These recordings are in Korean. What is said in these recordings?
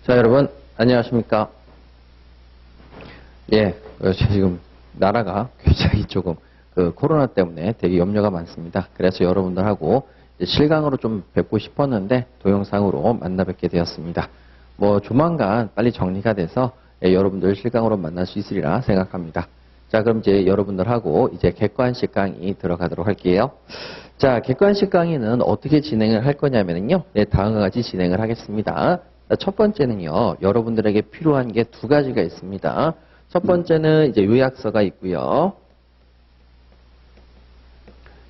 자, 여러분, 안녕하십니까. 예, 지금 나라가 굉장히 조금 코로나 때문에 되게 염려가 많습니다. 그래서 여러분들하고 실강으로 좀 뵙고 싶었는데 동영상으로 만나 뵙게 되었습니다. 뭐 조만간 빨리 정리가 돼서 여러분들 실강으로 만날 수 있으리라 생각합니다. 자, 그럼 이제 여러분들하고 이제 객관식 강의 들어가도록 할게요. 자, 객관식 강의는 어떻게 진행을 할 거냐면요. 네, 다음과 같이 진행을 하겠습니다. 첫 번째는요, 여러분들에게 필요한 게 두 가지가 있습니다. 첫 번째는 이제 요약서가 있고요.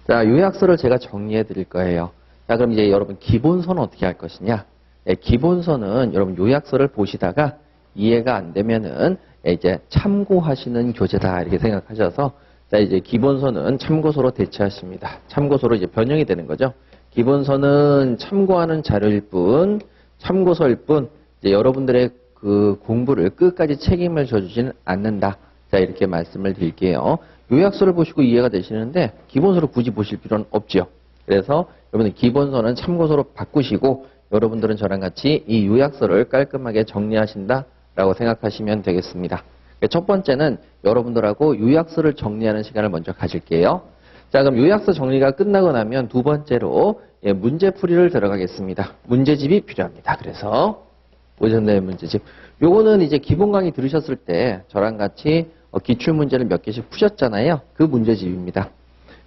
자, 요약서를 제가 정리해 드릴 거예요. 자, 그럼 이제 여러분 기본서는 어떻게 할 것이냐? 예, 기본서는 여러분 요약서를 보시다가 이해가 안 되면은 이제 참고하시는 교재다 이렇게 생각하셔서 자, 이제 기본서는 참고서로 대체하십니다. 참고서로 이제 변형이 되는 거죠. 기본서는 참고하는 자료일 뿐, 참고서일 뿐, 이제 여러분들의 그 공부를 끝까지 책임을 져주지는 않는다. 자, 이렇게 말씀을 드릴게요. 요약서를 보시고 이해가 되시는데 기본서를 굳이 보실 필요는 없죠. 그래서 여러분들 기본서는 참고서로 바꾸시고 여러분들은 저랑 같이 이 요약서를 깔끔하게 정리하신다라고 생각하시면 되겠습니다. 첫 번째는 여러분들하고 요약서를 정리하는 시간을 먼저 가질게요. 자, 그럼 요약서 정리가 끝나고 나면 두 번째로 문제풀이를 들어가겠습니다. 문제집이 필요합니다. 그래서 오전에 문제집. 요거는 이제 기본 강의 들으셨을 때 저랑 같이 기출문제를 몇 개씩 푸셨잖아요. 그 문제집입니다.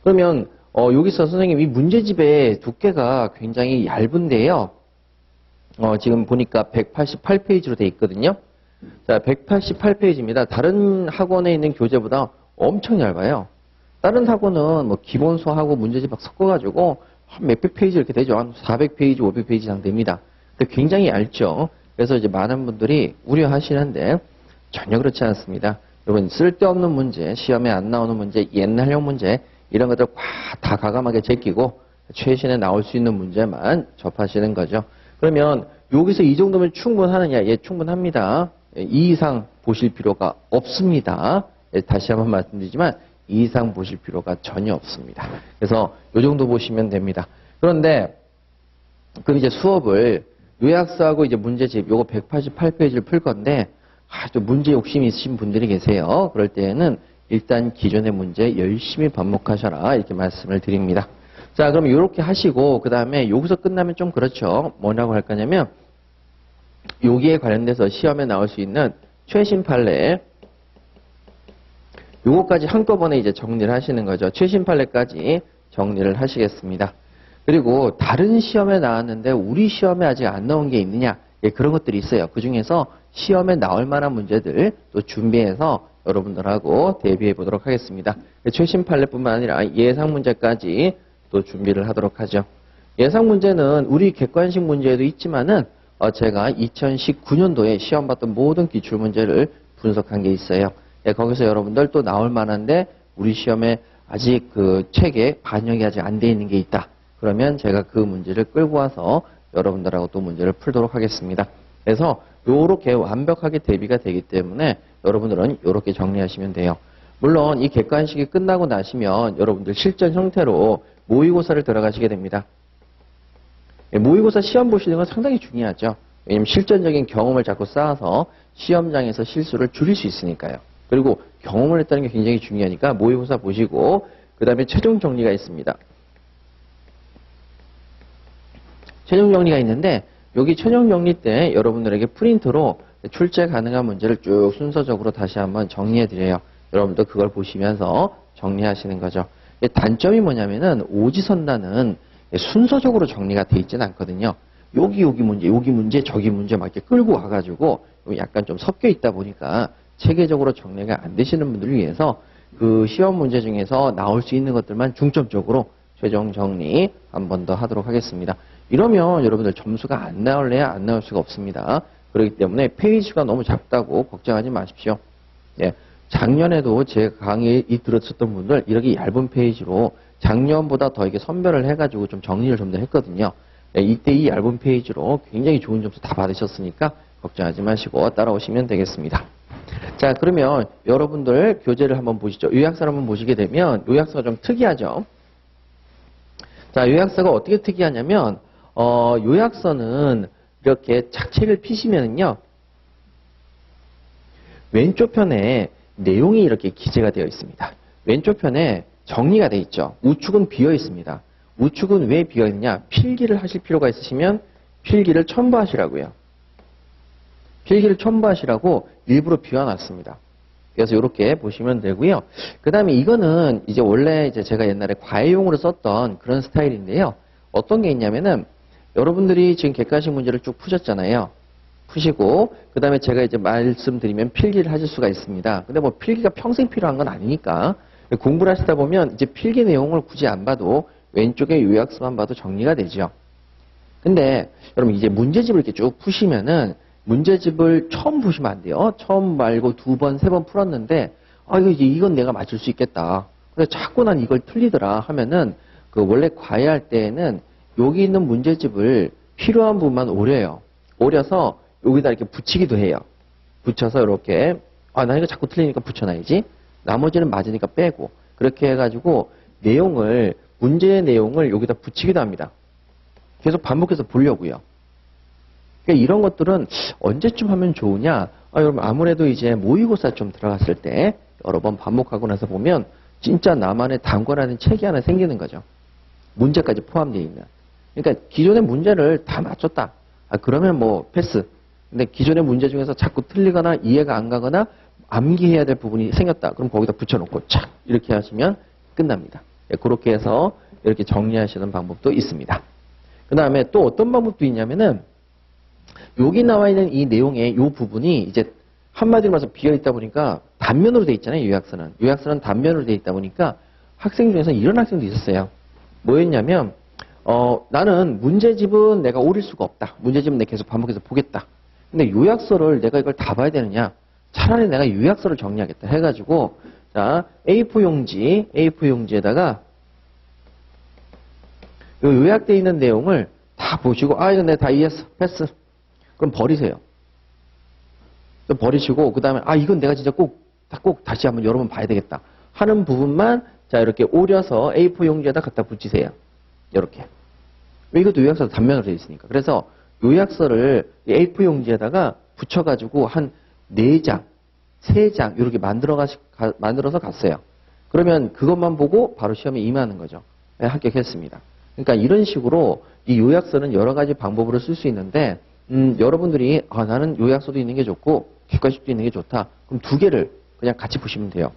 그러면 여기서 선생님 이 문제집의 두께가 굉장히 얇은데요. 지금 보니까 188페이지로 돼 있거든요. 자, 188페이지입니다. 다른 학원에 있는 교재보다 엄청 얇아요. 다른 학원은 뭐 기본서하고 문제집 막 섞어가지고 한 몇백 페이지 이렇게 되죠. 한 400페이지, 500페이지 이상 됩니다. 근데 굉장히 얇죠. 그래서 이제 많은 분들이 우려하시는데 전혀 그렇지 않습니다. 여러분 쓸데없는 문제, 시험에 안 나오는 문제, 옛날형 문제 이런 것들 다 과감하게 제끼고 최신에 나올 수 있는 문제만 접하시는 거죠. 그러면 여기서 이 정도면 충분하느냐? 예, 충분합니다. 이 이상 보실 필요가 없습니다. 예, 다시 한번 말씀드리지만 이 이상 보실 필요가 전혀 없습니다. 그래서 이 정도 보시면 됩니다. 그런데 그럼 이제 수업을 요약서하고 이제 문제집 요거 188페이지를 풀 건데 또 문제 욕심이 있으신 분들이 계세요. 그럴 때에는 일단 기존의 문제 열심히 반복하셔라 이렇게 말씀을 드립니다. 자, 그럼 이렇게 하시고 그 다음에 여기서 끝나면 좀 그렇죠. 뭐라고 할 거냐면 여기에 관련돼서 시험에 나올 수 있는 최신 판례 요거까지 한꺼번에 이제 정리를 하시는 거죠. 최신 판례까지 정리를 하시겠습니다. 그리고 다른 시험에 나왔는데 우리 시험에 아직 안 나온 게 있느냐? 예, 그런 것들이 있어요. 그 중에서 시험에 나올 만한 문제들 또 준비해서 여러분들하고 대비해 보도록 하겠습니다. 최신 판례뿐만 아니라 예상 문제까지 또 준비를 하도록 하죠. 예상 문제는 우리 객관식 문제에도 있지만은 제가 2019년도에 시험 봤던 모든 기출 문제를 분석한 게 있어요. 예, 거기서 여러분들 또 나올 만한데 우리 시험에 아직 그 책에 반영이 아직 안 돼 있는 게 있다. 그러면 제가 그 문제를 끌고 와서 여러분들하고 또 문제를 풀도록 하겠습니다. 그래서 요렇게 완벽하게 대비가 되기 때문에 여러분들은 요렇게 정리하시면 돼요. 물론 이 객관식이 끝나고 나시면 여러분들 실전 형태로 모의고사를 들어가시게 됩니다. 모의고사 시험 보시는 건 상당히 중요하죠. 왜냐하면 실전적인 경험을 자꾸 쌓아서 시험장에서 실수를 줄일 수 있으니까요. 그리고 경험을 했다는 게 굉장히 중요하니까 모의고사 보시고 그 다음에 최종 정리가 있습니다. 최종 정리가 있는데 여기 최종 정리 때 여러분들에게 프린트로 출제 가능한 문제를 쭉 순서적으로 다시 한번 정리해 드려요. 여러분도 그걸 보시면서 정리하시는 거죠. 단점이 뭐냐면은 오지선다는 순서적으로 정리가 돼 있지는 않거든요. 여기 문제, 저기 문제 막 이렇게 끌고 와가지고 약간 좀 섞여 있다 보니까 체계적으로 정리가 안 되시는 분들을 위해서 그 시험 문제 중에서 나올 수 있는 것들만 중점적으로 최종 정리 한 번 더 하도록 하겠습니다. 이러면 여러분들 점수가 안 나올래야 안 나올 수가 없습니다. 그렇기 때문에 페이지가 너무 작다고 걱정하지 마십시오. 예, 작년에도 제 강의 들었었던 분들 이렇게 얇은 페이지로 작년보다 더 이렇게 선별을 해가지고 좀 정리를 좀 더 했거든요. 예, 이때 이 얇은 페이지로 굉장히 좋은 점수 다 받으셨으니까 걱정하지 마시고 따라오시면 되겠습니다. 자, 그러면 여러분들 교재를 한번 보시죠. 요약서를 한번 보시게 되면 요약서가 좀 특이하죠. 자, 요약서가 어떻게 특이하냐면 요약서는 이렇게 착책을 피시면은요, 왼쪽 편에 내용이 이렇게 기재가 되어 있습니다. 왼쪽 편에 정리가 되어 있죠. 우측은 비어 있습니다. 우측은 왜 비어 있느냐? 필기를 하실 필요가 있으시면 필기를 첨부하시라고요. 필기를 첨부하시라고 일부러 비워놨습니다. 그래서 이렇게 보시면 되고요. 그 다음에 이거는 이제 원래 이제 제가 옛날에 과외용으로 썼던 그런 스타일인데요. 어떤 게 있냐면은 여러분들이 지금 객관식 문제를 쭉 푸셨잖아요. 푸시고 그 다음에 제가 이제 말씀드리면 필기를 하실 수가 있습니다. 근데 뭐 필기가 평생 필요한 건 아니니까 공부를 하시다 보면 이제 필기 내용을 굳이 안 봐도 왼쪽에 요약서만 봐도 정리가 되죠. 근데 여러분 이제 문제집을 이렇게 쭉 푸시면은 문제집을 처음 보시면 안 돼요. 처음 말고 2번, 3번 풀었는데, 이건 내가 맞출 수 있겠다. 근데 자꾸 난 이걸 틀리더라 하면은, 그 원래 과외할 때에는 여기 있는 문제집을 필요한 부분만 오려요. 오려서 여기다 이렇게 붙이기도 해요. 붙여서 이렇게, 나 이거 자꾸 틀리니까 붙여놔야지. 나머지는 맞으니까 빼고. 그렇게 해가지고 문제의 내용을 여기다 붙이기도 합니다. 계속 반복해서 보려고요. 그러니까 이런 것들은 언제쯤 하면 좋으냐? 여러분 아무래도 이제 모의고사 좀 들어갔을 때 여러 번 반복하고 나서 보면 진짜 나만의 단권하는 책이 하나 생기는 거죠. 문제까지 포함되어 있는. 그러니까 기존의 문제를 다 맞췄다. 그러면 뭐 패스. 근데 기존의 문제 중에서 자꾸 틀리거나 이해가 안 가거나 암기해야 될 부분이 생겼다. 그럼 거기다 붙여놓고 착 이렇게 하시면 끝납니다. 그렇게 해서 이렇게 정리하시는 방법도 있습니다. 그 다음에 또 어떤 방법도 있냐면은 여기 나와 있는 이 내용의 이 부분이 이제 한마디로 말해서 비어 있다 보니까 단면으로 돼 있잖아요. 요약서는. 요약서는 단면으로 돼 있다 보니까 학생 중에서 이런 학생도 있었어요. 뭐였냐면 나는 문제집은 내가 오릴 수가 없다. 문제집은 내가 계속 반복해서 보겠다. 근데 요약서를 내가 이걸 다 봐야 되느냐? 차라리 내가 요약서를 정리하겠다 해가지고 자 A4 용지에다가 요약되어 있는 내용을 다 보시고 이거 내가 다 이해했어. 패스. 그럼 버리세요. 좀 버리시고 그 다음에 이건 내가 진짜 꼭 다시 한번 여러 번 봐야 되겠다 하는 부분만 자 이렇게 오려서 A4 용지에다 갖다 붙이세요. 이렇게. 이것도 요약서 단면으로 되어 있으니까. 그래서 요약서를 A4 용지에다가 붙여가지고 한 4장, 3장 이렇게 만들어서 갔어요. 그러면 그것만 보고 바로 시험에 임하는 거죠. 네, 합격했습니다. 그러니까 이런 식으로 이 요약서는 여러 가지 방법으로 쓸 수 있는데 여러분들이 나는 요약서도 있는 게 좋고 객관식도 있는 게 좋다. 그럼 2개를 그냥 같이 보시면 돼요.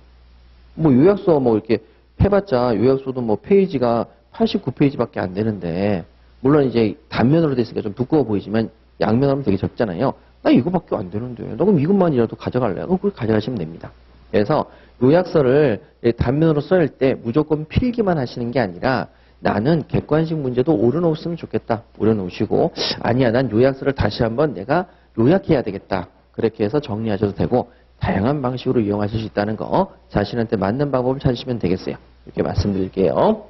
뭐 요약서 뭐 이렇게 해봤자 요약서도 뭐 페이지가 89페이지밖에 안 되는데 물론 이제 단면으로 됐으니까 좀 두꺼워 보이지만 양면으로 하면 되게 적잖아요. 나 이거밖에 안 되는데 나 그럼 이것만이라도 가져갈래? 그럼 그걸 가져가시면 됩니다. 그래서 요약서를 단면으로 쓸 때 무조건 필기만 하시는 게 아니라 나는 객관식 문제도 오려놓았으면 좋겠다. 오려놓으시고 아니야 난 요약서를 다시 한번 내가 요약해야 되겠다. 그렇게 해서 정리하셔도 되고 다양한 방식으로 이용하실 수 있다는 거 자신한테 맞는 방법을 찾으시면 되겠어요. 이렇게 말씀드릴게요.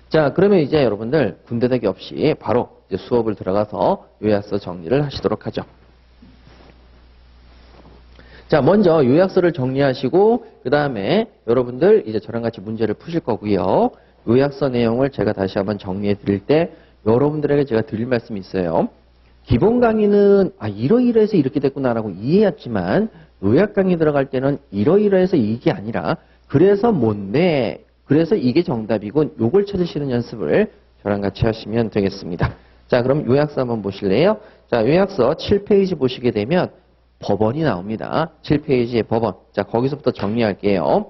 자 그러면 이제 여러분들 군데대기 없이 바로 이제 수업을 들어가서 요약서 정리를 하시도록 하죠. 자 먼저 요약서를 정리하시고 그 다음에 여러분들 이제 저랑 같이 문제를 푸실 거고요. 요약서 내용을 제가 다시 한번 정리해 드릴 때 여러분들에게 제가 드릴 말씀이 있어요. 기본 강의는 이러이러해서 이렇게 됐구나라고 이해했지만 요약 강의 들어갈 때는 이러이러해서 이게 아니라 그래서 뭔데 그래서 이게 정답이군 요걸 찾으시는 연습을 저랑 같이 하시면 되겠습니다. 자 그럼 요약서 한번 보실래요? 자 요약서 7페이지 보시게 되면 법원이 나옵니다. 7페이지에 법원. 자 거기서부터 정리할게요.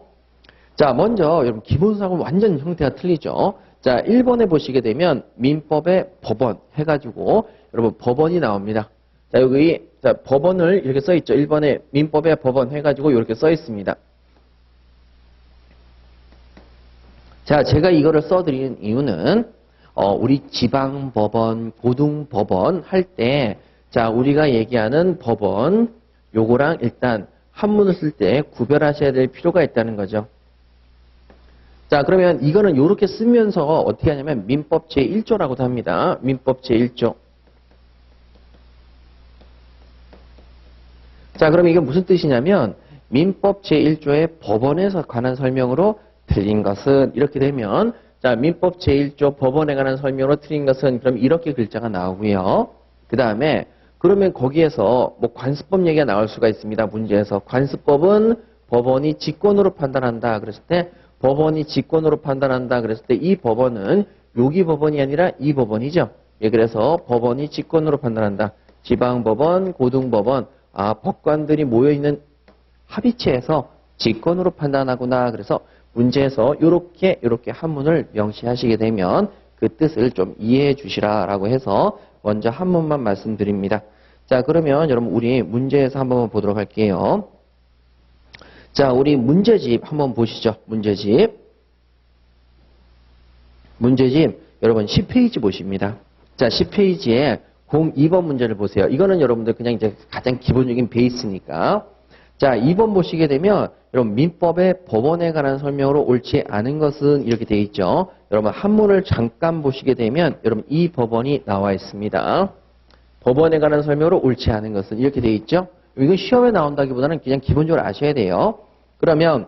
자, 먼저 여러분 기본사고는 완전 형태가 틀리죠. 자, 1번에 보시게 되면 민법의 법원 해가지고 여러분 법원이 나옵니다. 자, 여기 자, 법원을 이렇게 써 있죠. 1번에 민법의 법원 해가지고 이렇게 써 있습니다. 자, 제가 이거를 써드리는 이유는 우리 지방법원, 고등법원 할 때 자, 우리가 얘기하는 법원 요거랑 일단 한문을 쓸 때 구별하셔야 될 필요가 있다는 거죠. 자, 그러면 이거는 이렇게 쓰면서 어떻게 하냐면 민법 제1조라고도 합니다. 민법 제1조. 자, 그럼 이게 무슨 뜻이냐면 민법 제1조의 법원에 관한 설명으로 틀린 것은 이렇게 되면 자, 민법 제1조 법원에 관한 설명으로 틀린 것은 그럼 이렇게 글자가 나오고요. 그 다음에 그러면 거기에서 뭐 관습법 얘기가 나올 수가 있습니다. 문제에서. 관습법은 법원이 직권으로 판단한다. 그랬을 때 법원이 직권으로 판단한다. 그랬을 때 이 법원은 여기 법원이 아니라 이 법원이죠. 예, 그래서 법원이 직권으로 판단한다. 지방법원, 고등법원, 법관들이 모여있는 합의체에서 직권으로 판단하구나. 그래서 문제에서 요렇게 한문을 명시하시게 되면 그 뜻을 좀 이해해 주시라라고 해서 먼저 한문만 말씀드립니다. 자, 그러면 여러분 우리 문제에서 한번 보도록 할게요. 자, 우리 문제집 한번 보시죠. 문제집 여러분 10페이지 보십니다. 자, 10페이지에 02번 문제를 보세요. 이거는 여러분들 그냥 이제 가장 기본적인 베이스니까. 자, 2번 보시게 되면 여러분 민법의 법원에 관한 설명으로 옳지 않은 것은 이렇게 되어 있죠. 여러분 한문을 잠깐 보시게 되면 여러분 이 법원이 나와 있습니다. 법원에 관한 설명으로 옳지 않은 것은 이렇게 되어 있죠. 이건 시험에 나온다기보다는 그냥 기본적으로 아셔야 돼요. 그러면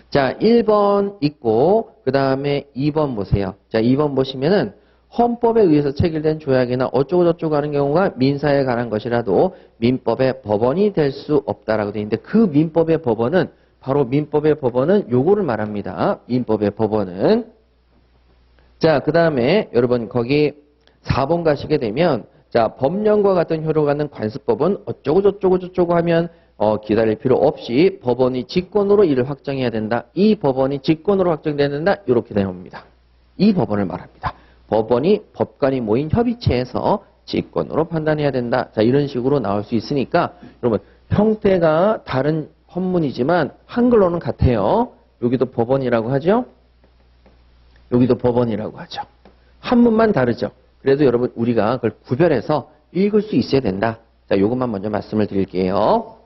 자, 1번 있고 그 다음에 2번 보세요. 자, 2번 보시면은 헌법에 의해서 체결된 조약이나 어쩌고저쩌고 하는 경우가 민사에 관한 것이라도 민법의 법원이 될 수 없다라고 되어 있는데 그 민법의 법원은 바로 민법의 법원은 요거를 말합니다. 민법의 법원은 자, 그 다음에 여러분 거기 4번 가시게 되면 자, 법령과 같은 효력을 갖는 관습법은 어쩌고저쩌고 하면 기다릴 필요 없이 법원이 직권으로 이를 확정해야 된다. 이 법원이 직권으로 확정돼야 된다. 이렇게 되옵니다. 이 법원을 말합니다. 법원이 법관이 모인 협의체에서 직권으로 판단해야 된다. 자, 이런 식으로 나올 수 있으니까 여러분 형태가 다른 헌문이지만 한글로는 같아요. 여기도 법원이라고 하죠. 여기도 법원이라고 하죠. 한문만 다르죠. 그래도 여러분 우리가 그걸 구별해서 읽을 수 있어야 된다. 자, 이것만 먼저 말씀을 드릴게요.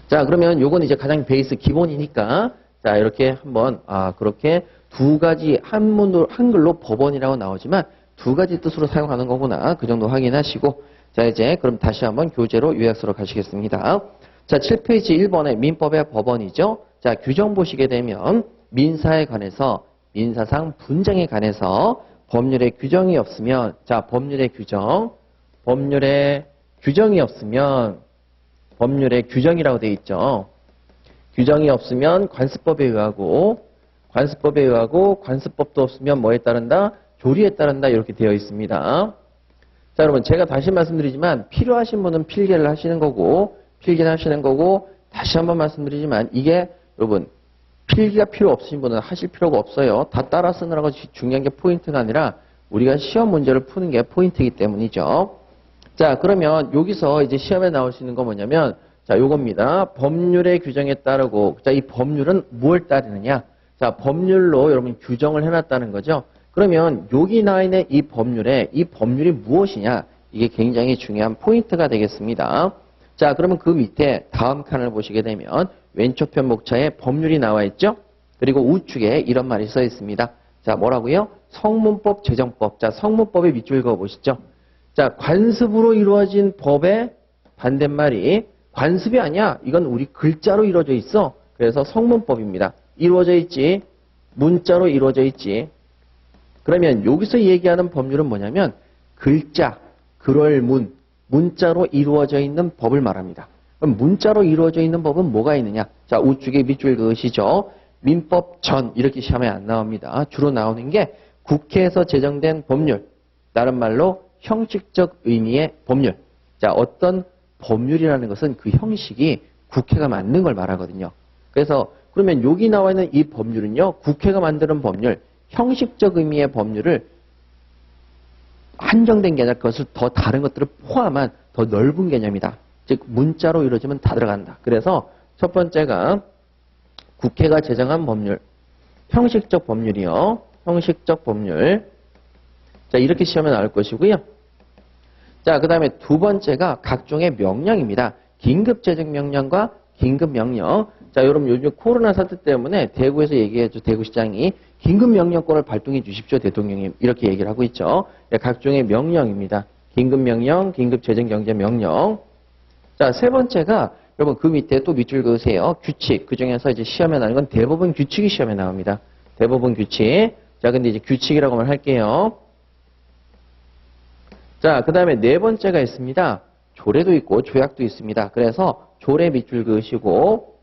자, 그러면 요건 이제 가장 베이스 기본이니까 자, 이렇게 한번 그렇게 두 가지 한글로 법원이라고 나오지만 두 가지 뜻으로 사용하는 거구나. 그 정도 확인하시고 자, 이제 그럼 다시 한번 교재로 요약서로 가시겠습니다. 자, 7페이지 1번에 민법의 법원이죠. 자, 규정 보시게 되면 민사에 관해서 민사상 분쟁에 관해서 법률에 규정이 없으면 자, 법률의 규정이 없으면 법률에 규정이라고 되어 있죠. 규정이 없으면 관습법에 의하고 관습법도 없으면 뭐에 따른다? 조리에 따른다. 이렇게 되어 있습니다. 자, 여러분 제가 다시 말씀드리지만 필요하신 분은 필기를 하시는 거고 다시 한번 말씀드리지만 이게 여러분 필기가 필요 없으신 분은 하실 필요가 없어요. 다 따라 쓰느라고 중요한 게 포인트가 아니라 우리가 시험 문제를 푸는 게 포인트이기 때문이죠. 자, 그러면 여기서 이제 시험에 나올 수 있는 건 뭐냐면 자, 요겁니다. 법률의 규정에 따르고 자, 이 법률은 무엇을 따르느냐? 자, 법률로 여러분 규정을 해놨다는 거죠. 그러면 여기 나와 있는 이 법률이 무엇이냐? 이게 굉장히 중요한 포인트가 되겠습니다. 자, 그러면 그 밑에 다음 칸을 보시게 되면 왼쪽 편 목차에 법률이 나와 있죠. 그리고 우측에 이런 말이 써 있습니다. 자, 뭐라고요? 성문법, 재정법. 자, 성문법의 밑줄 그어 보시죠. 자, 관습으로 이루어진 법의 반대말이 관습이 아니야. 이건 우리 글자로 이루어져 있어. 그래서 성문법입니다. 이루어져 있지. 문자로 이루어져 있지. 그러면 여기서 얘기하는 법률은 뭐냐면 글자, 글월문, 문자로 이루어져 있는 법을 말합니다. 그럼 문자로 이루어져 있는 법은 뭐가 있느냐? 자, 우측에 밑줄 그으시죠. 민법 전 이렇게 시험에 안 나옵니다. 주로 나오는 게 국회에서 제정된 법률. 다른 말로 형식적 의미의 법률. 자, 어떤 법률이라는 것은 그 형식이 국회가 만든 걸 말하거든요. 그래서 그러면 여기 나와 있는 이 법률은요. 국회가 만드는 법률, 형식적 의미의 법률을 한정된 게 아니라 그것을 더 다른 것들을 포함한 더 넓은 개념이다. 즉 문자로 이루어지면 다 들어간다. 그래서 첫 번째가 국회가 제정한 법률, 형식적 법률이요. 형식적 법률. 자, 이렇게 시험에 나올 것이고요. 자, 그 다음에 두 번째가 각종의 명령입니다. 긴급재정명령과 긴급명령. 자, 여러분 요즘 코로나 사태 때문에 대구에서 얘기해줘. 대구시장이 긴급명령권을 발동해 주십시오. 대통령님. 이렇게 얘기를 하고 있죠. 각종의 명령입니다. 긴급명령, 긴급재정경제명령. 자, 세 번째가 여러분 그 밑에 또 밑줄 그으세요. 규칙. 그 중에서 이제 시험에 나오는 건 대법원 규칙이 시험에 나옵니다. 대법원 규칙. 자, 근데 이제 규칙이라고만 할게요. 자, 그 다음에 네 번째가 있습니다. 조례도 있고 조약도 있습니다. 그래서 조례 밑줄 그으시고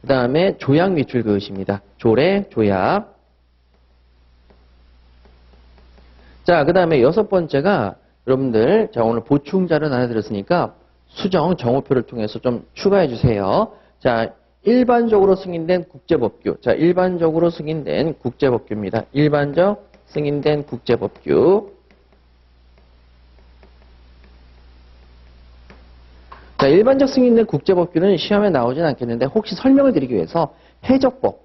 그 다음에 조약 밑줄 그으십니다. 조례, 조약. 자, 그 다음에 여섯 번째가 여러분들 자 오늘 보충자료 하나 드렸으니까 수정 정오표를 통해서 좀 추가해 주세요. 자, 일반적으로 승인된 국제법규. 자, 일반적으로 승인된 국제법규입니다. 일반적 승인된 국제법규. 자, 일반적 승인된 국제법규는 시험에 나오진 않겠는데 혹시 설명을 드리기 위해서 해적법,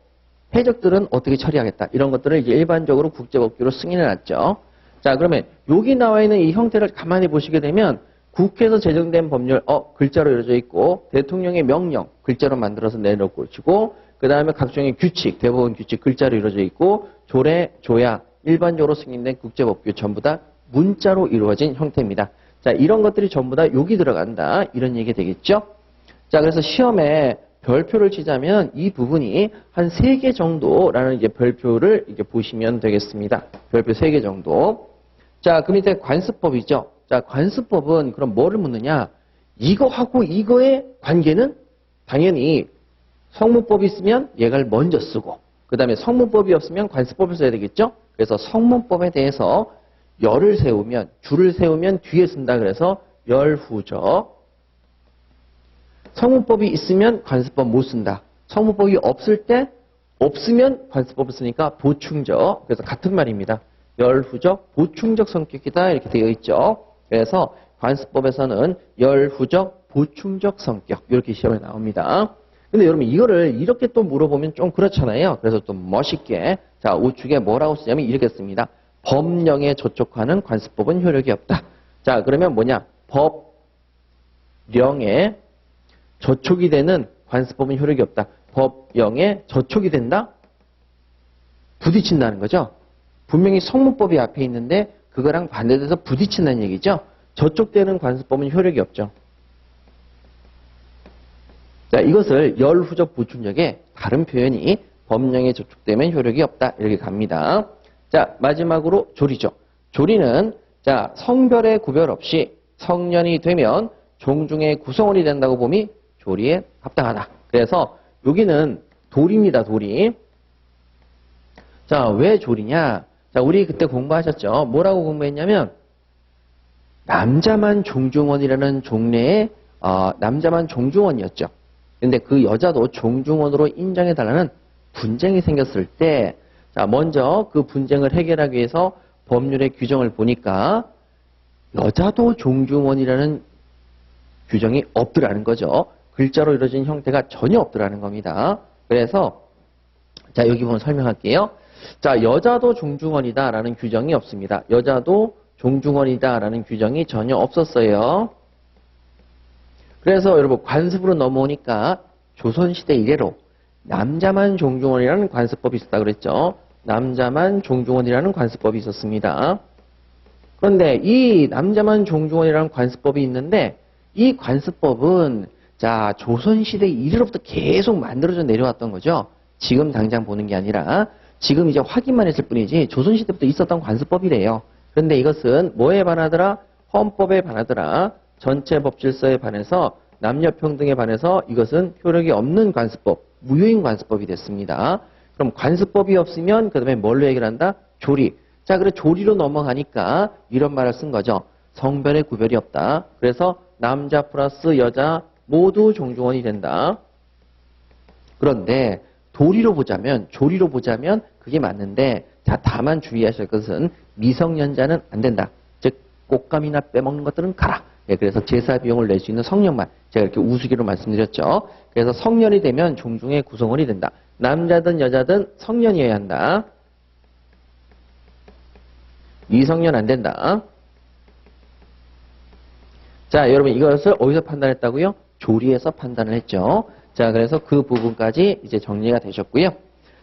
해적들은 어떻게 처리하겠다. 이런 것들을 이제 일반적으로 국제법규로 승인해 놨죠. 자, 그러면 여기 나와 있는 이 형태를 가만히 보시게 되면 국회에서 제정된 법률, 글자로 이루어져 있고 대통령의 명령, 글자로 만들어서 내놓고 있고 그 다음에 각종의 규칙, 대법원 규칙, 글자로 이루어져 있고 조례, 조약, 일반적으로 승인된 국제법규 전부 다 문자로 이루어진 형태입니다. 자, 이런 것들이 전부 다 여기 들어간다. 이런 얘기 되겠죠? 자, 그래서 시험에 별표를 치자면 이 부분이 한 3개 정도라는 이제 별표를 이렇게 보시면 되겠습니다. 별표 3개 정도. 자, 그 밑에 관습법이죠. 자, 관습법은 그럼 뭐를 묻느냐? 이거하고 이거의 관계는 당연히 성문법이 있으면 얘를 먼저 쓰고 그 다음에 성문법이 없으면 관습법을 써야 되겠죠? 그래서 성문법에 대해서 열을 세우면, 줄을 세우면 뒤에 쓴다 그래서 열후적. 성문법이 있으면 관습법 못 쓴다. 성문법이 없을 때 없으면 관습법을 쓰니까 보충적. 그래서 같은 말입니다. 열후적, 보충적 성격이다 이렇게 되어 있죠. 그래서 관습법에서는 열후적, 보충적 성격 이렇게 시험에 나옵니다. 근데 여러분 이거를 이렇게 또 물어보면 좀 그렇잖아요. 그래서 또 멋있게 자 우측에 뭐라고 쓰냐면 이렇게 씁니다. 법령에 저촉하는 관습법은 효력이 없다. 자, 그러면 뭐냐? 법령에 저촉이 되는 관습법은 효력이 없다. 법령에 저촉이 된다? 부딪힌다는 거죠. 분명히 성문법이 앞에 있는데 그거랑 반대돼서 부딪힌다는 얘기죠. 저촉되는 관습법은 효력이 없죠. 자, 이것을 열후적 보충적의 다른 표현이 법령에 저촉되면 효력이 없다. 이렇게 갑니다. 자, 마지막으로 조리죠. 조리는 자 성별의 구별 없이 성년이 되면 종중의 구성원이 된다고 봄이 조리에 합당하다. 그래서 여기는 도리입니다. 도리. 자, 왜 조리냐? 자, 우리 그때 공부하셨죠? 뭐라고 공부했냐면 남자만 종중원이라는 종래의 남자만 종중원이었죠. 근데 그 여자도 종중원으로 인정해달라는 분쟁이 생겼을 때 자, 먼저 그 분쟁을 해결하기 위해서 법률의 규정을 보니까 여자도 종중원이라는 규정이 없더라는 거죠. 글자로 이루어진 형태가 전혀 없더라는 겁니다. 그래서 자, 여기 보면 설명할게요. 자, 여자도 종중원이다라는 규정이 없습니다. 여자도 종중원이다라는 규정이 전혀 없었어요. 그래서 여러분 관습으로 넘어오니까 조선시대 이래로 남자만 종중원이라는 관습법이 있었다 그랬죠. 남자만 종중원이라는 관습법이 있었습니다. 그런데 이 남자만 종중원이라는 관습법이 있는데 이 관습법은 자 조선시대 이래로부터 계속 만들어져 내려왔던 거죠. 지금 당장 보는 게 아니라 지금 이제 확인만 했을 뿐이지 조선시대부터 있었던 관습법이래요. 그런데 이것은 뭐에 반하더라? 헌법에 반하더라. 전체 법질서에 반해서 남녀평등에 반해서 이것은 효력이 없는 관습법, 무효인 관습법이 됐습니다. 그럼 관습법이 없으면 그 다음에 뭘로 해결한다? 조리. 자, 그래 조리로 넘어가니까 이런 말을 쓴 거죠. 성별의 구별이 없다. 그래서 남자 플러스 여자 모두 종중원이 된다. 그런데 도리로 보자면, 조리로 보자면 그게 맞는데 자, 다만 주의하실 것은 미성년자는 안 된다. 즉 꽃감이나 빼먹는 것들은 가라. 예, 그래서 제사 비용을 낼 수 있는 성년만 제가 이렇게 우스개로 말씀드렸죠. 그래서 성년이 되면 종중의 구성원이 된다. 남자든 여자든 성년이어야 한다. 미성년 안 된다. 자, 여러분 이것을 어디서 판단했다고요? 조리에서 판단을 했죠. 자, 그래서 그 부분까지 이제 정리가 되셨고요.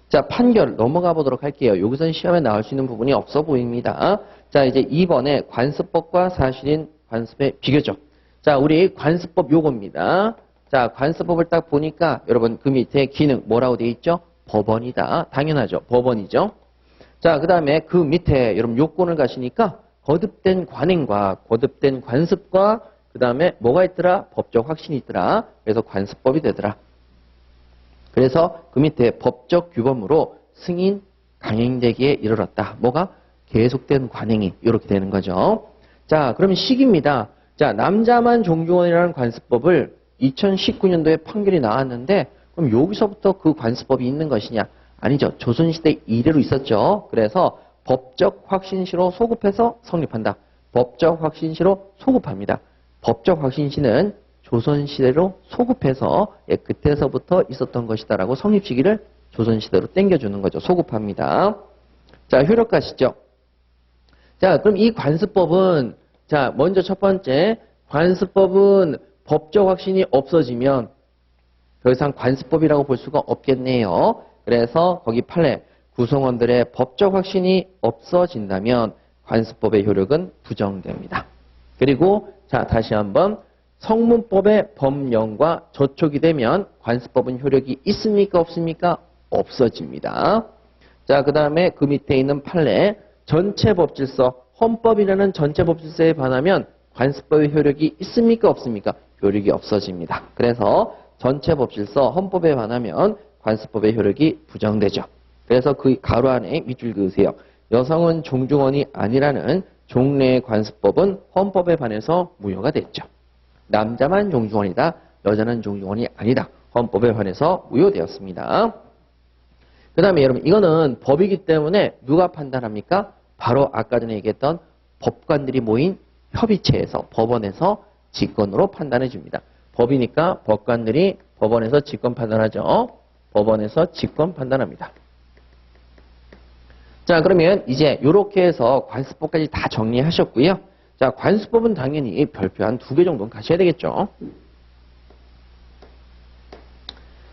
자, 판결 넘어가 보도록 할게요. 여기서는 시험에 나올 수 있는 부분이 없어 보입니다. 자, 이제 2번에 관습법과 사실인 관습의 비교죠. 자, 우리 관습법 요겁니다. 자, 관습법을 딱 보니까 여러분 그 밑에 기능 뭐라고 되어 있죠? 법원이다. 당연하죠. 법원이죠. 자, 그 다음에 그 밑에 여러분 요건을 가시니까 거듭된 관행과 거듭된 관습과 그 다음에 뭐가 있더라? 법적 확신이 있더라. 그래서 관습법이 되더라. 그래서 그 밑에 법적 규범으로 승인 강행되기에 이르렀다. 뭐가? 계속된 관행이 이렇게 되는 거죠. 자, 그러면 시기입니다. 자, 남자만 종중원이라는 관습법을 2019년도에 판결이 나왔는데 그럼 여기서부터 그 관습법이 있는 것이냐? 아니죠. 조선시대 이래로 있었죠. 그래서 법적 확신시로 소급해서 성립한다. 법적 확신시로 소급합니다. 법적 확신시는 조선시대로 소급해서 그때서부터 있었던 것이다라고 성립시기를 조선시대로 땡겨주는 거죠. 소급합니다. 자, 효력가시죠. 자, 그럼 이 관습법은 자, 먼저 첫 번째 관습법은 법적 확신이 없어지면 더 이상 관습법이라고 볼 수가 없겠네요. 그래서 거기 판례 구성원들의 법적 확신이 없어진다면 관습법의 효력은 부정됩니다. 그리고 자, 다시 한번 성문법의 법령과 저촉이 되면 관습법은 효력이 있습니까? 없습니까? 없어집니다. 자, 그 다음에 그 밑에 있는 판례 전체법질서 헌법이라는 전체법질서에 반하면 관습법의 효력이 있습니까? 없습니까? 효력이 없어집니다. 그래서 전체법질서 헌법에 반하면 관습법의 효력이 부정되죠. 그래서 그 가로 안에 밑줄 그으세요. 여성은 종중원이 아니라는 종래의 관습법은 헌법에 반해서 무효가 됐죠. 남자만 종중원이다. 여자는 종중원이 아니다. 헌법에 반해서 무효되었습니다. 그 다음에 여러분 이거는 법이기 때문에 누가 판단합니까? 바로 아까 전에 얘기했던 법관들이 모인 협의체에서 법원에서 직권으로 판단해 줍니다. 법이니까 법관들이 법원에서 직권 판단하죠. 법원에서 직권 판단합니다. 자, 그러면 이제 이렇게 해서 관습법까지 다 정리하셨고요. 자, 관습법은 당연히 별표 한 2개 정도는 가셔야 되겠죠.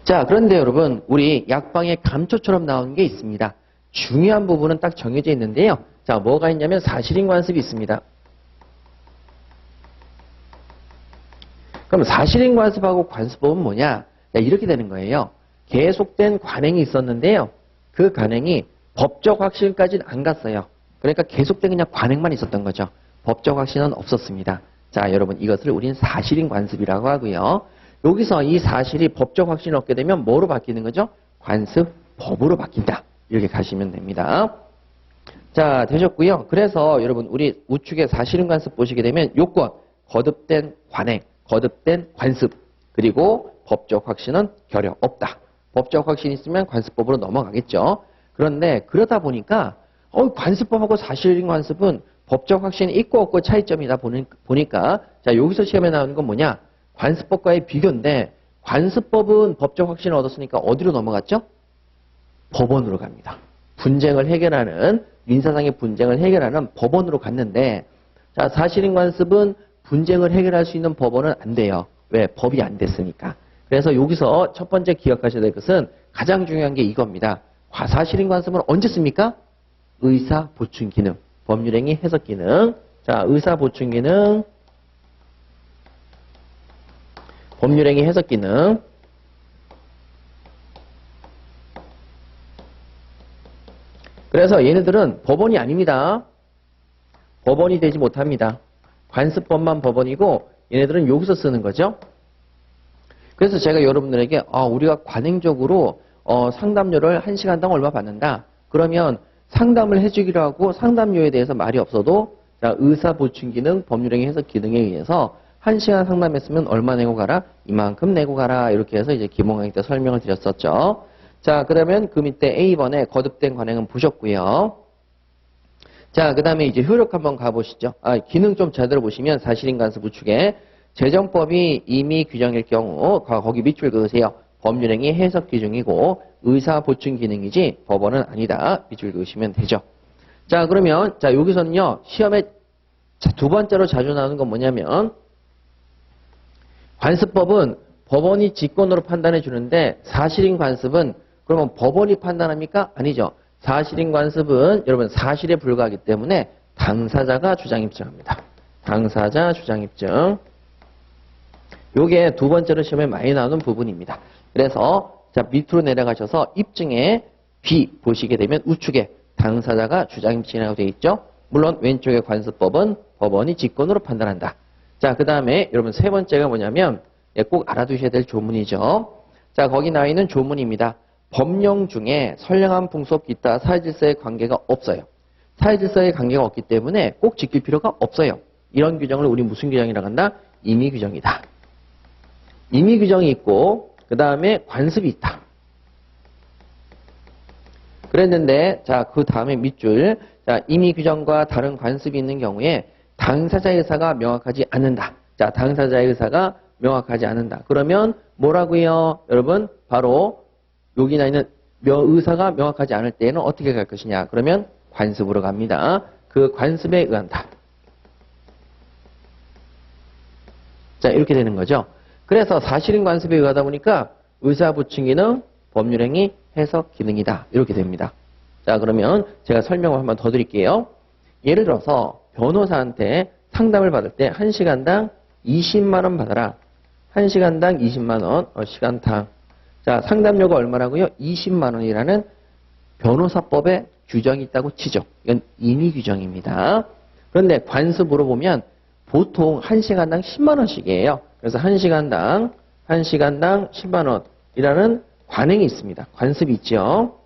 자, 그런데 여러분 우리 약방에 감초처럼 나오는 게 있습니다. 중요한 부분은 딱 정해져 있는데요. 자, 뭐가 있냐면 사실인 관습이 있습니다. 그럼 사실인 관습하고 관습법은 뭐냐? 자, 이렇게 되는 거예요. 계속된 관행이 있었는데요. 그 관행이 법적 확신까지는 안 갔어요. 그러니까 계속된 그냥 관행만 있었던 거죠. 법적 확신은 없었습니다. 자, 여러분 이것을 우리는 사실인 관습이라고 하고요. 여기서 이 사실이 법적 확신을 얻게 되면 뭐로 바뀌는 거죠? 관습법으로 바뀐다. 이렇게 가시면 됩니다. 자, 되셨고요. 그래서 여러분 우리 우측에 사실인 관습 보시게 되면 요건, 거듭된 관행, 거듭된 관습, 그리고 법적 확신은 결여 없다. 법적 확신이 있으면 관습법으로 넘어가겠죠. 그런데 그러다 보니까 관습법하고 사실인 관습은 법적 확신이 있고 없고 차이점이다 보니까 자, 여기서 시험에 나오는 건 뭐냐? 관습법과의 비교인데 관습법은 법적 확신을 얻었으니까 어디로 넘어갔죠? 법원으로 갑니다. 분쟁을 해결하는 민사상의 분쟁을 해결하는 법원으로 갔는데 자, 사실인 관습은 분쟁을 해결할 수 있는 법원은 안 돼요. 왜? 법이 안 됐으니까. 그래서 여기서 첫 번째 기억하셔야 될 것은 가장 중요한 게 이겁니다. 사실인 관습은 언제 씁니까? 의사 보충 기능, 법률행위 해석 기능. 자, 의사 보충 기능, 법률행위 해석 기능. 그래서 얘네들은 법원이 아닙니다. 법원이 되지 못합니다. 관습법만 법원이고 얘네들은 여기서 쓰는 거죠. 그래서 제가 여러분들에게 우리가 관행적으로 상담료를 1시간당 얼마 받는다. 그러면 상담을 해주기로 하고 상담료에 대해서 말이 없어도 자, 의사 보충 기능, 법률행위 해석 기능에 의해서 1시간 상담했으면 얼마 내고 가라? 이만큼 내고 가라. 이렇게 해서 이제 기본 강의 때 설명을 드렸었죠. 자, 그러면 그 밑에 A번에 거듭된 관행은 보셨고요. 자, 그 다음에 이제 효력 한번 가보시죠. 기능 좀 제대로 보시면 사실인 관습 우측에 재정법이 임의 규정일 경우 거기 밑줄 그으세요. 법률행위 해석 기준이고 의사 보충 기능이지 법원은 아니다. 밑줄 그으시면 되죠. 자, 그러면 자 여기서는요. 시험에 두 번째로 자주 나오는 건 뭐냐면 관습법은 법원이 직권으로 판단해 주는데 사실인 관습은 그러면 법원이 판단합니까? 아니죠. 사실인 관습은 여러분 사실에 불과하기 때문에 당사자가 주장 입증합니다. 당사자 주장 입증. 요게 두 번째로 시험에 많이 나오는 부분입니다. 그래서 자 밑으로 내려가셔서 입증에 B 보시게 되면 우측에 당사자가 주장 입증이라고 되어 있죠. 물론 왼쪽의 관습법은 법원이 직권으로 판단한다. 자, 그 다음에 여러분 세 번째가 뭐냐면 꼭 알아두셔야 될 조문이죠. 자, 거기 나와 있는 조문입니다. 법령 중에 선량한 풍속 기타 사회질서의 관계가 없어요. 사회질서의 관계가 없기 때문에 꼭 지킬 필요가 없어요. 이런 규정을 우리 무슨 규정이라고 한다? 임의규정이다. 임의규정이 있고 그 다음에 관습이 있다. 그랬는데 자, 그 다음에 밑줄 자, 임의규정과 다른 관습이 있는 경우에 당사자의 의사가 명확하지 않는다. 자, 당사자의 의사가 명확하지 않는다. 그러면 뭐라고요? 여러분 바로 여기 나 있는 의사가 명확하지 않을 때에는 어떻게 갈 것이냐? 그러면 관습으로 갑니다. 그 관습에 의한다. 자, 이렇게 되는 거죠. 그래서 사실인 관습에 의하다 보니까 의사 보충 기능, 법률행위, 해석 기능이다. 이렇게 됩니다. 자, 그러면 제가 설명을 한번 더 드릴게요. 예를 들어서 변호사한테 상담을 받을 때 1시간당 20만 원 받아라. 1시간당 20만 원, 시간당. 자, 상담료가 얼마라고요? 20만 원이라는 변호사법에 규정이 있다고 치죠. 이건 임의 규정입니다. 그런데 관습으로 보면 보통 1시간당 10만 원씩이에요. 그래서 1시간당 10만 원이라는 관행이 있습니다. 관습이 있죠.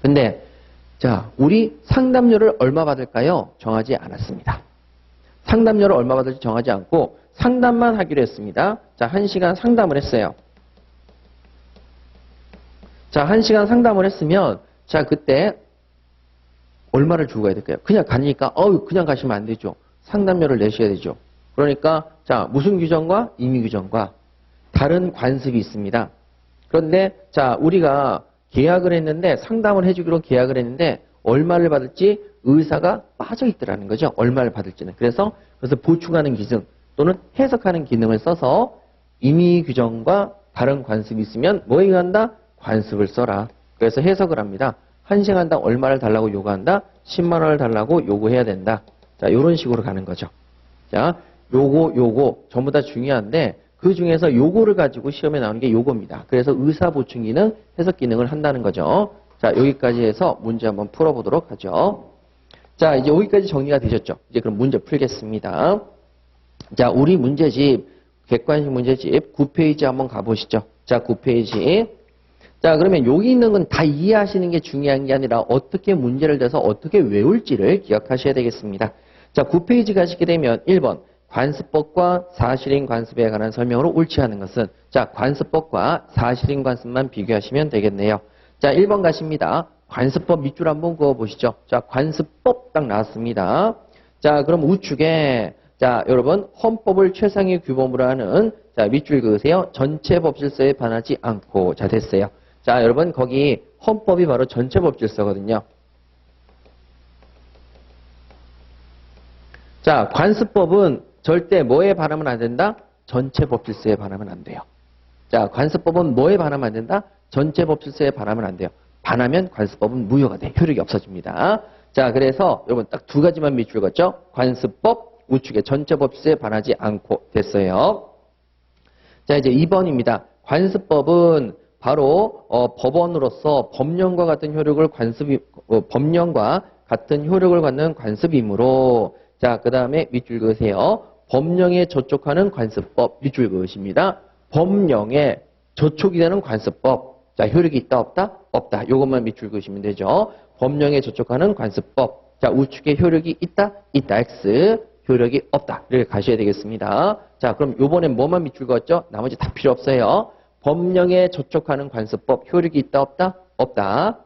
근데 자, 우리 상담료를 얼마 받을까요? 정하지 않았습니다. 상담료를 얼마 받을지 정하지 않고 상담만 하기로 했습니다. 자, 1시간 상담을 했어요. 자, 1시간 상담을 했으면 자, 그때 얼마를 주고 가야 될까요? 그냥 가니까 그냥 가시면 안 되죠. 상담료를 내셔야 되죠. 그러니까 자, 무슨 규정과 임의 규정과 다른 관습이 있습니다. 그런데 자, 우리가 계약을 했는데 상담을 해주기로 계약을 했는데 얼마를 받을지 의사가 빠져 있더라는 거죠. 얼마를 받을지는. 그래서 보충하는 기능 또는 해석하는 기능을 써서 임의 규정과 다른 관습이 있으면 뭐에 의한다? 관습을 써라. 그래서 해석을 합니다. 1시간당 얼마를 달라고 요구한다? 10만 원을 달라고 요구해야 된다. 자, 이런 식으로 가는 거죠. 자, 요거 전부 다 중요한데 그 중에서 요거를 가지고 시험에 나오는 게 요겁니다. 그래서 의사 보충 기능, 해석 기능을 한다는 거죠. 자, 여기까지 해서 문제 한번 풀어보도록 하죠. 자, 이제 여기까지 정리가 되셨죠? 이제 그럼 문제 풀겠습니다. 자, 우리 문제집, 객관식 문제집 9페이지 한번 가보시죠. 자, 9페이지. 자, 그러면 여기 있는 건 다 이해하시는 게 중요한 게 아니라 어떻게 문제를 내서 어떻게 외울지를 기억하셔야 되겠습니다. 자, 9페이지 가시게 되면 1번. 관습법과 사실인 관습에 관한 설명으로 옳지 않은 것은 자, 관습법과 사실인 관습만 비교하시면 되겠네요. 자, 1번 가십니다. 관습법 밑줄 한번 그어보시죠. 자, 관습법 딱 나왔습니다. 자, 그럼 우측에 자, 여러분 헌법을 최상의 규범으로 하는 자, 밑줄 그으세요. 전체 법질서에 반하지 않고. 자, 됐어요. 자, 여러분 거기 헌법이 바로 전체 법질서거든요. 자, 관습법은 절대 뭐에 반하면 안 된다? 전체 법질서에 반하면 안 돼요. 자, 관습법은 뭐에 반하면 안 된다? 전체 법질서에 반하면 안 돼요. 반하면 관습법은 무효가 돼. 효력이 없어집니다. 자, 그래서 여러분 딱 두 가지만 밑줄 긋죠? 관습법 우측에 전체 법질서에 반하지 않고. 됐어요. 자, 이제 2번입니다. 관습법은 바로 법원으로서 법령과 같은 효력을 법령과 같은 효력을 갖는 관습이므로 자, 그 다음에 밑줄 그으세요. 법령에 저촉하는 관습법 밑줄 그으십니다. 법령에 저촉이 되는 관습법. 자, 효력이 있다 없다? 없다. 요것만 밑줄 그으시면 되죠. 법령에 저촉하는 관습법. 자, 우측에 효력이 있다? 있다. X. 효력이 없다. 이렇게 가셔야 되겠습니다. 자, 그럼 요번엔 뭐만 밑줄 그었죠? 나머지 다 필요 없어요. 법령에 저촉하는 관습법. 효력이 있다 없다? 없다.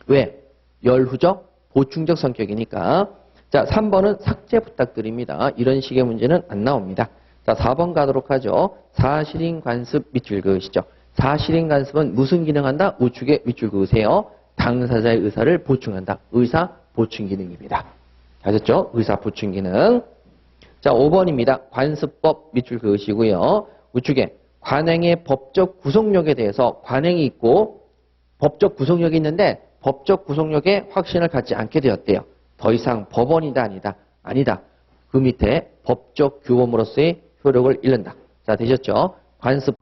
왜? 열후적, 보충적 성격이니까. 자, 3번은 삭제 부탁드립니다. 이런 식의 문제는 안 나옵니다. 자, 4번 가도록 하죠. 사실인 관습 밑줄 그으시죠. 사실인 관습은 무슨 기능한다? 우측에 밑줄 그으세요. 당사자의 의사를 보충한다. 의사 보충 기능입니다. 아셨죠? 의사 보충 기능. 자, 5번입니다. 관습법 밑줄 그으시고요. 우측에 관행의 법적 구속력에 대해서 관행이 있고 법적 구속력이 있는데 법적 구속력에 확신을 갖지 않게 되었대요. 더 이상 법원이다 아니다? 아니다. 그 밑에 법적 규범으로서의 효력을 잃는다. 자, 되셨죠? 관습